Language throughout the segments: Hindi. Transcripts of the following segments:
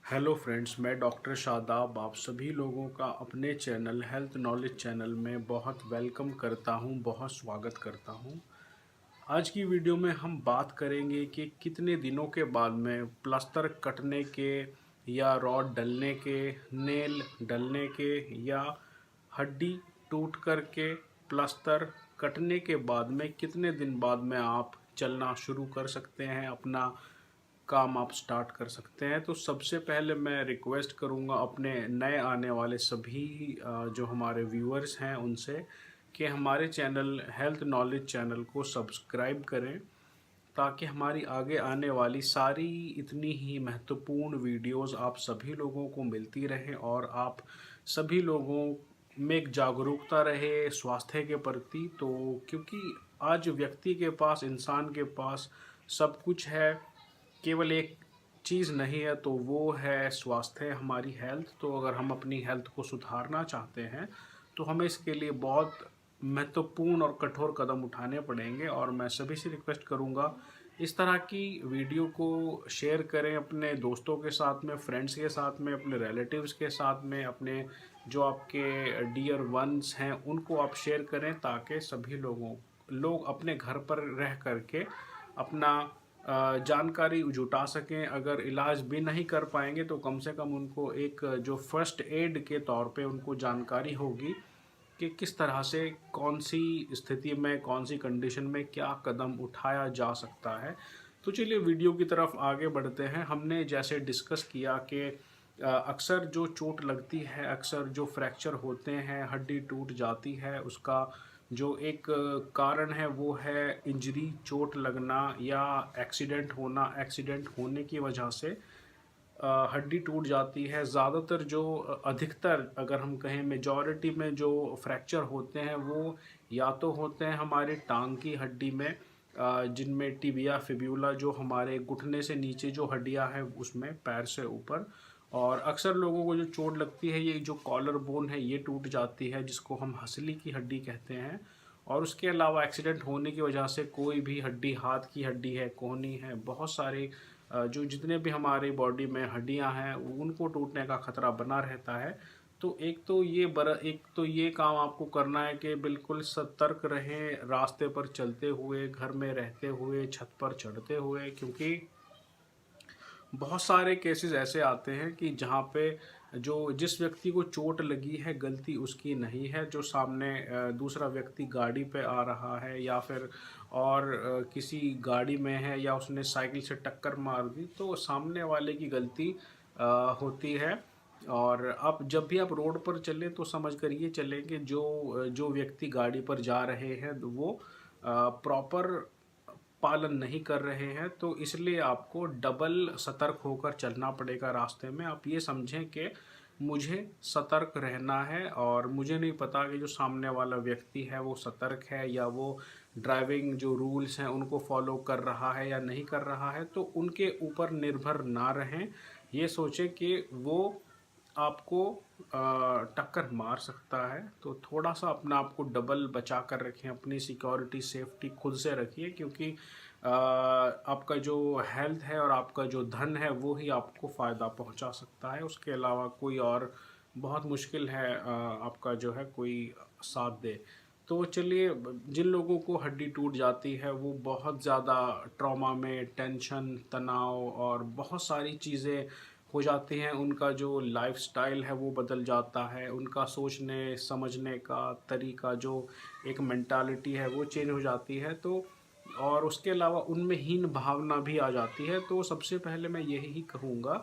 हेलो फ्रेंड्स, मैं डॉक्टर शादाब आप सभी लोगों का अपने चैनल हेल्थ नॉलेज चैनल में बहुत वेलकम करता हूं, बहुत स्वागत करता हूं। आज की वीडियो में हम बात करेंगे कि कितने दिनों के बाद में प्लास्टर कटने के या रॉड डलने के, नेल डलने के या हड्डी टूट कर के प्लास्टर कटने के बाद में कितने दिन बाद में आप चलना शुरू कर सकते हैं, अपना काम आप स्टार्ट कर सकते हैं। तो सबसे पहले मैं रिक्वेस्ट करूंगा अपने नए आने वाले सभी जो हमारे व्यूअर्स हैं उनसे कि हमारे चैनल हेल्थ नॉलेज चैनल को सब्सक्राइब करें, ताकि हमारी आगे आने वाली सारी इतनी ही महत्वपूर्ण वीडियोस आप सभी लोगों को मिलती रहें और आप सभी लोगों में एक जागरूकता रहे स्वास्थ्य के प्रति। तो क्योंकि आज व्यक्ति के पास, इंसान के पास सब कुछ है, केवल एक चीज़ नहीं है, तो वो है स्वास्थ्य, हमारी हेल्थ। तो अगर हम अपनी हेल्थ को सुधारना चाहते हैं तो हमें इसके लिए बहुत महत्वपूर्ण और कठोर कदम उठाने पड़ेंगे। और मैं सभी से रिक्वेस्ट करूंगा, इस तरह की वीडियो को शेयर करें अपने दोस्तों के साथ में, फ्रेंड्स के साथ में, अपने रिलेटिव्स के साथ में, अपने जो आपके डियर वंस हैं उनको आप शेयर करें, ताकि सभी लोग अपने घर पर रह करके अपना जानकारी जुटा सकें। अगर इलाज भी नहीं कर पाएंगे तो कम से कम उनको एक जो फर्स्ट एड के तौर पे उनको जानकारी होगी कि किस तरह से, कौन सी स्थिति में, कौन सी कंडीशन में क्या कदम उठाया जा सकता है। तो चलिए वीडियो की तरफ आगे बढ़ते हैं। हमने जैसे डिस्कस किया कि अक्सर जो चोट लगती है, अक्सर जो फ्रैक्चर होते हैं, हड्डी टूट जाती है, उसका जो एक कारण है वो है इंजरी, चोट लगना या एक्सीडेंट होना। एक्सीडेंट होने की वजह से हड्डी टूट जाती है। ज़्यादातर जो अधिकतर अगर हम कहें मेजॉरिटी में जो फ्रैक्चर होते हैं वो या तो होते हैं हमारे टांग की हड्डी में, जिनमें टिबिया फिब्यूला, जो हमारे घुटने से नीचे जो हड्डियां हैं उसमें, पैर से ऊपर। और अक्सर लोगों को जो चोट लगती है, ये जो कॉलर बोन है ये टूट जाती है, जिसको हम हंसली की हड्डी कहते हैं। और उसके अलावा एक्सीडेंट होने की वजह से कोई भी हड्डी, हाथ की हड्डी है, कोहनी है, बहुत सारी जो जितने भी हमारी बॉडी में हड्डियां हैं उनको टूटने का खतरा बना रहता है। तो एक तो ये काम आपको करना है कि बिल्कुल सतर्क रहें, रास्ते पर चलते हुए, घर में रहते हुए, छत पर चढ़ते हुए, क्योंकि बहुत सारे केसेस ऐसे आते हैं कि जहाँ पे जो जिस व्यक्ति को चोट लगी है गलती उसकी नहीं है, जो सामने दूसरा व्यक्ति गाड़ी पे आ रहा है या फिर और किसी गाड़ी में है या उसने साइकिल से टक्कर मार दी, तो सामने वाले की गलती होती है। और अब जब भी आप रोड पर चलें तो समझ कर ये चलें कि जो जो व्यक्ति गाड़ी पर जा रहे हैं वो प्रॉपर पालन नहीं कर रहे हैं, तो इसलिए आपको डबल सतर्क होकर चलना पड़ेगा रास्ते में। आप ये समझें कि मुझे सतर्क रहना है और मुझे नहीं पता कि जो सामने वाला व्यक्ति है वो सतर्क है या वो ड्राइविंग जो रूल्स हैं उनको फॉलो कर रहा है या नहीं कर रहा है। तो उनके ऊपर निर्भर ना रहें, ये सोचें कि वो आपको टक्कर मार सकता है। तो थोड़ा सा अपना आपको डबल बचा कर रखें, अपनी सिक्योरिटी, सेफ्टी खुद से रखिए, क्योंकि आपका जो हेल्थ है और आपका जो धन है वो ही आपको फ़ायदा पहुंचा सकता है। उसके अलावा कोई और बहुत मुश्किल है आपका जो है कोई साथ दे। तो चलिए, जिन लोगों को हड्डी टूट जाती है वो बहुत ज़्यादा ट्रॉमा में, टेंशन, तनाव और बहुत सारी चीज़ें हो जाती हैं। उनका जो लाइफस्टाइल है वो बदल जाता है, उनका सोचने समझने का तरीका, जो एक मेंटालिटी है वो चेंज हो जाती है। तो और उसके अलावा उनमें हीन भावना भी आ जाती है। तो सबसे पहले मैं यही कहूँगा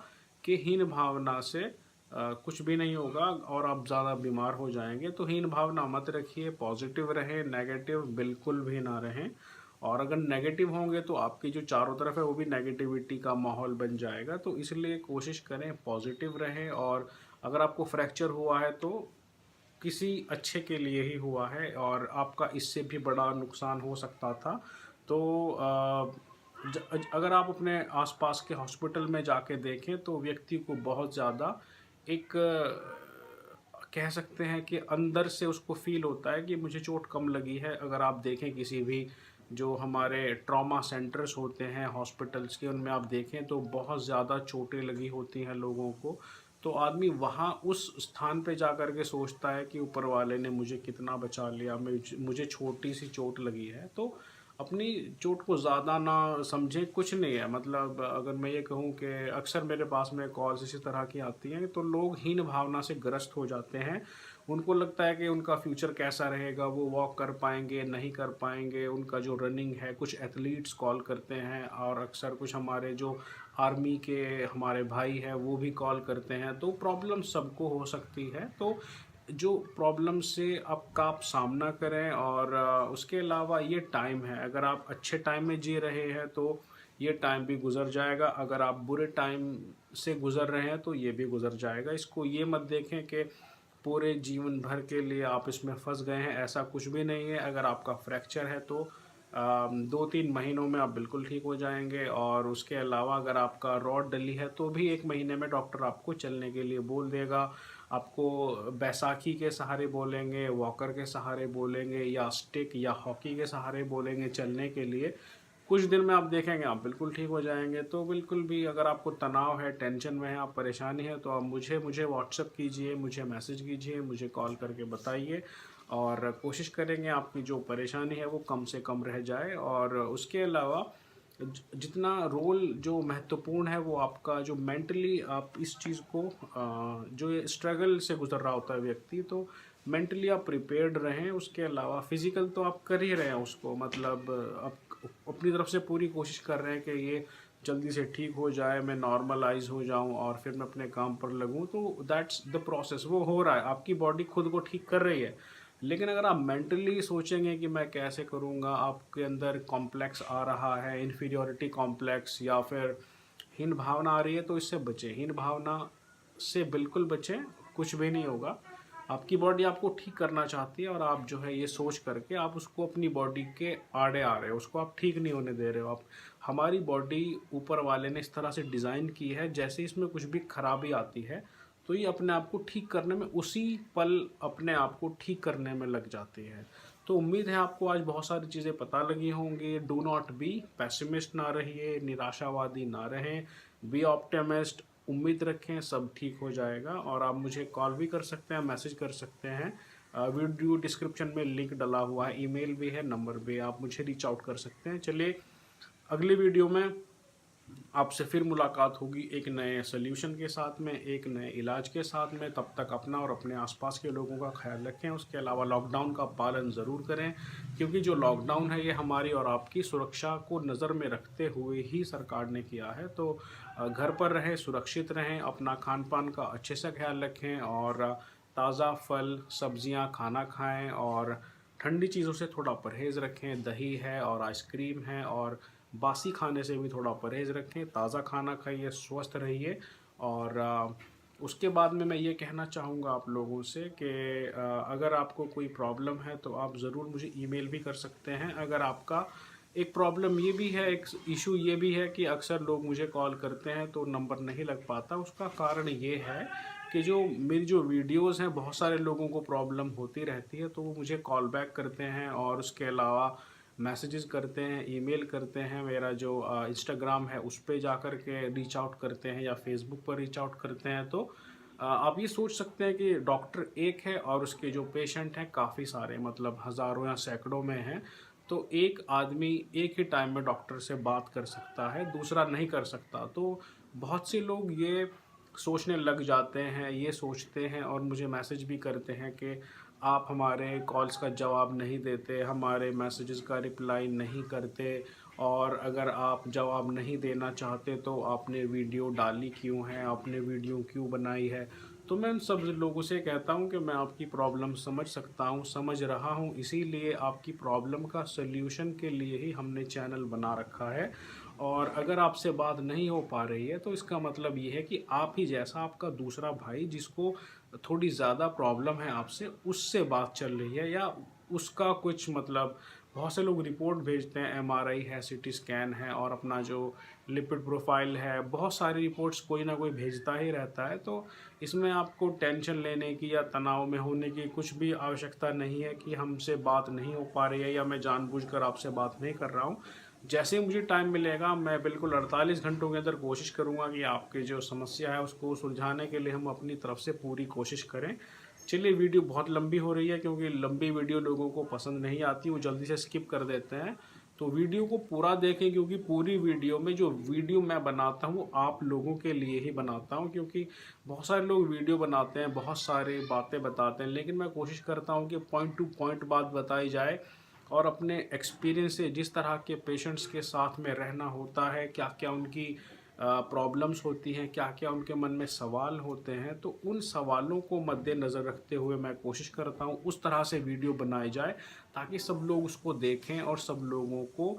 कि हीन भावना से कुछ भी नहीं होगा और आप ज़्यादा बीमार हो जाएंगे। तो हीन भावना मत रखिए, पॉजिटिव रहें, नेगेटिव बिल्कुल भी ना रहें। और अगर नेगेटिव होंगे तो आपकी जो चारों तरफ है वो भी नेगेटिविटी का माहौल बन जाएगा। तो इसलिए कोशिश करें पॉजिटिव रहें। और अगर आपको फ्रैक्चर हुआ है तो किसी अच्छे के लिए ही हुआ है और आपका इससे भी बड़ा नुकसान हो सकता था। तो अगर आप अपने आसपास के हॉस्पिटल में जाके देखें तो व्यक्ति को बहुत ज़्यादा एक कह सकते हैं कि अंदर से उसको फील होता है कि मुझे चोट कम लगी है। अगर आप देखें किसी भी जो हमारे ट्रॉमा सेंटर्स होते हैं हॉस्पिटल्स के, उनमें आप देखें तो बहुत ज़्यादा चोटें लगी होती हैं लोगों को। तो आदमी वहाँ उस स्थान पे जा कर के सोचता है कि ऊपर वाले ने मुझे कितना बचा लिया, मुझे छोटी सी चोट लगी है। तो अपनी चोट को ज़्यादा ना समझें, कुछ नहीं है। मतलब अगर मैं ये कहूँ कि अक्सर मेरे पास में कॉल्स इसी तरह की आती हैं, तो लोग हीन भावना से ग्रस्त हो जाते हैं। उनको लगता है कि उनका फ्यूचर कैसा रहेगा, वो वॉक कर पाएंगे नहीं कर पाएंगे, उनका जो रनिंग है। कुछ एथलीट्स कॉल करते हैं, और अक्सर कुछ हमारे जो आर्मी के हमारे भाई हैं वो भी कॉल करते हैं। तो प्रॉब्लम सबको हो सकती है। तो जो प्रॉब्लम से आप सामना करें, और उसके अलावा ये टाइम है, अगर आप अच्छे टाइम में जी रहे हैं तो ये टाइम भी गुजर जाएगा। अगर आप बुरे टाइम से गुजर रहे हैं तो ये भी गुजर जाएगा। इसको ये मत देखें कि पूरे जीवन भर के लिए आप इसमें फंस गए हैं, ऐसा कुछ भी नहीं है। अगर आपका फ्रैक्चर है तो 2-3 महीनों में आप बिल्कुल ठीक हो जाएंगे। और उसके अलावा अगर आपका रॉड डली है तो भी 1 महीने में डॉक्टर आपको चलने के लिए बोल देगा। आपको बैसाखी के सहारे बोलेंगे, वॉकर के सहारे बोलेंगे, या स्टिक या हॉकी के सहारे बोलेंगे चलने के लिए। कुछ दिन में आप देखेंगे आप बिल्कुल ठीक हो जाएंगे। तो बिल्कुल भी अगर आपको तनाव है, टेंशन में है, आप परेशानी है, तो आप मुझे व्हाट्सअप कीजिए, मुझे मैसेज कीजिए, मुझे कॉल करके बताइए। और कोशिश करेंगे आपकी जो परेशानी है वो कम से कम रह जाए। और उसके अलावा जितना रोल जो महत्वपूर्ण है वो आपका जो मेंटली आप इस चीज़ को जो ये स्ट्रगल से गुजर रहा होता है व्यक्ति, तो मेंटली आप प्रिपेयर्ड रहें। उसके अलावा फिजिकल तो आप कर ही रहे हैं उसको, मतलब आप अपनी तरफ से पूरी कोशिश कर रहे हैं कि ये जल्दी से ठीक हो जाए, मैं नॉर्मलाइज हो जाऊं और फिर मैं अपने काम पर लगूं। तो दैट्स द प्रोसेस, वो हो रहा है, आपकी बॉडी खुद को ठीक कर रही है। लेकिन अगर आप मेंटली सोचेंगे कि मैं कैसे करूँगा, आपके अंदर कॉम्प्लेक्स आ रहा है, इन्फीरियोरिटी कॉम्प्लेक्स, या फिर हीन भावना आ रही है, तो इससे बचें। हीन भावना से बिल्कुल बचें, कुछ भी नहीं होगा। आपकी बॉडी आपको ठीक करना चाहती है, और आप जो है ये सोच करके आप उसको अपनी बॉडी के आड़े आ रहे हो, उसको आप ठीक नहीं होने दे रहे हो। आप हमारी बॉडी ऊपर वाले ने इस तरह से डिज़ाइन की है, जैसे इसमें कुछ भी खराबी आती है तो ये अपने आप को ठीक करने में, उसी पल अपने आप को ठीक करने में लग जाती है। तो उम्मीद है आपको आज बहुत सारी चीज़ें पता लगी होंगी। डू नॉट बी पैसिमिस्ट, ना रहिए निराशावादी, ना रहें, बी ऑप्टिमिस्ट। उम्मीद रखें, सब ठीक हो जाएगा। और आप मुझे कॉल भी कर सकते हैं, मैसेज कर सकते हैं। वीडियो डिस्क्रिप्शन में लिंक डला हुआ है, ईमेल भी है, नंबर भी, आप मुझे रीच आउट कर सकते हैं। चलिए, अगली वीडियो में आपसे फिर मुलाकात होगी एक नए सोल्यूशन के साथ में, एक नए इलाज के साथ में। तब तक अपना और अपने आसपास के लोगों का ख्याल रखें। उसके अलावा लॉकडाउन का पालन ज़रूर करें, क्योंकि जो लॉकडाउन है ये हमारी और आपकी सुरक्षा को नज़र में रखते हुए ही सरकार ने किया है। तो घर पर रहें, सुरक्षित रहें, अपना खान पान का अच्छे से ख्याल रखें, और ताज़ा फल सब्जियां खाना खाएं, और ठंडी चीज़ों से थोड़ा परहेज़ रखें। दही है और आइसक्रीम है, और बासी खाने से भी थोड़ा परहेज़ रखें। ताज़ा खाना खाइए, स्वस्थ रहिए। और उसके बाद में मैं ये कहना चाहूँगा आप लोगों से कि अगर आपको कोई प्रॉब्लम है तो आप ज़रूर मुझे ईमेल भी कर सकते हैं। अगर आपका एक प्रॉब्लम ये भी है, एक इशू ये भी है कि अक्सर लोग मुझे कॉल करते हैं तो नंबर नहीं लग पाता। उसका कारण ये है कि जो मेरी जो वीडियोस हैं, बहुत सारे लोगों को प्रॉब्लम होती रहती है, तो वो मुझे कॉल बैक करते हैं, और उसके अलावा मैसेजेस करते हैं, ईमेल करते हैं। मेरा जो इंस्टाग्राम है उस पे जा कर के रीच आउट करते हैं, या फेसबुक पर रीच आउट करते हैं। तो आप ये सोच सकते हैं कि डॉक्टर एक है और उसके जो पेशेंट हैं काफ़ी सारे, मतलब हज़ारों या सैकड़ों में हैं। तो एक आदमी एक ही टाइम में डॉक्टर से बात कर सकता है, दूसरा नहीं कर सकता। तो बहुत से लोग ये सोचने लग जाते हैं, ये सोचते हैं, और मुझे मैसेज भी करते हैं कि आप हमारे कॉल्स का जवाब नहीं देते, हमारे मैसेजेस का रिप्लाई नहीं करते, और अगर आप जवाब नहीं देना चाहते तो आपने वीडियो डाली क्यों है, आपने वीडियो क्यों बनाई है। तो मैं उन सब लोगों से कहता हूं कि मैं आपकी प्रॉब्लम समझ सकता हूं, समझ रहा हूं, इसीलिए आपकी प्रॉब्लम का सल्यूशन के लिए ही हमने चैनल बना रखा है। और अगर आपसे बात नहीं हो पा रही है तो इसका मतलब ये है कि आप ही जैसा आपका दूसरा भाई, जिसको थोड़ी ज़्यादा प्रॉब्लम है आपसे, उससे बात चल रही है, या उसका कुछ मतलब बहुत से लोग रिपोर्ट भेजते हैं, एमआरआई है, सीटी स्कैन है और अपना जो लिपिड प्रोफाइल है, बहुत सारी रिपोर्ट्स कोई ना कोई भेजता ही रहता है। तो इसमें आपको टेंशन लेने की या तनाव में होने की कुछ भी आवश्यकता नहीं है कि हमसे बात नहीं हो पा रही है या मैं जानबूझकर आपसे बात नहीं कर रहा हूँ। जैसे ही मुझे टाइम मिलेगा मैं बिल्कुल 48 घंटों के अंदर कोशिश करूँगा कि आपकी जो समस्या है उसको सुलझाने के लिए हम अपनी तरफ से पूरी कोशिश करें। चलिए, वीडियो बहुत लंबी हो रही है क्योंकि लंबी वीडियो लोगों को पसंद नहीं आती, वो जल्दी से स्किप कर देते हैं। तो वीडियो को पूरा देखें क्योंकि पूरी वीडियो में जो वीडियो मैं बनाता हूँ आप लोगों के लिए ही बनाता हूँ, क्योंकि बहुत सारे लोग वीडियो बनाते हैं, बहुत सारी बातें बताते हैं, लेकिन मैं कोशिश करता हूँ कि पॉइंट टू पॉइंट बात बताई जाए और अपने एक्सपीरियंस से जिस तरह के पेशेंट्स के साथ में रहना होता है, क्या क्या उनकी प्रॉब्लम्स होती हैं, क्या क्या उनके मन में सवाल होते हैं, तो उन सवालों को मद्देनज़र रखते हुए मैं कोशिश करता हूँ उस तरह से वीडियो बनाई जाए ताकि सब लोग उसको देखें और सब लोगों को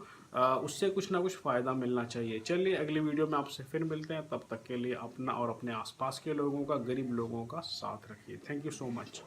उससे कुछ ना कुछ फ़ायदा मिलना चाहिए। चलिए, अगली वीडियो में आपसे फिर मिलते हैं, तब तक के लिए अपना और अपने आसपास के लोगों का, गरीब लोगों का साथ रखिए। Thank you so much.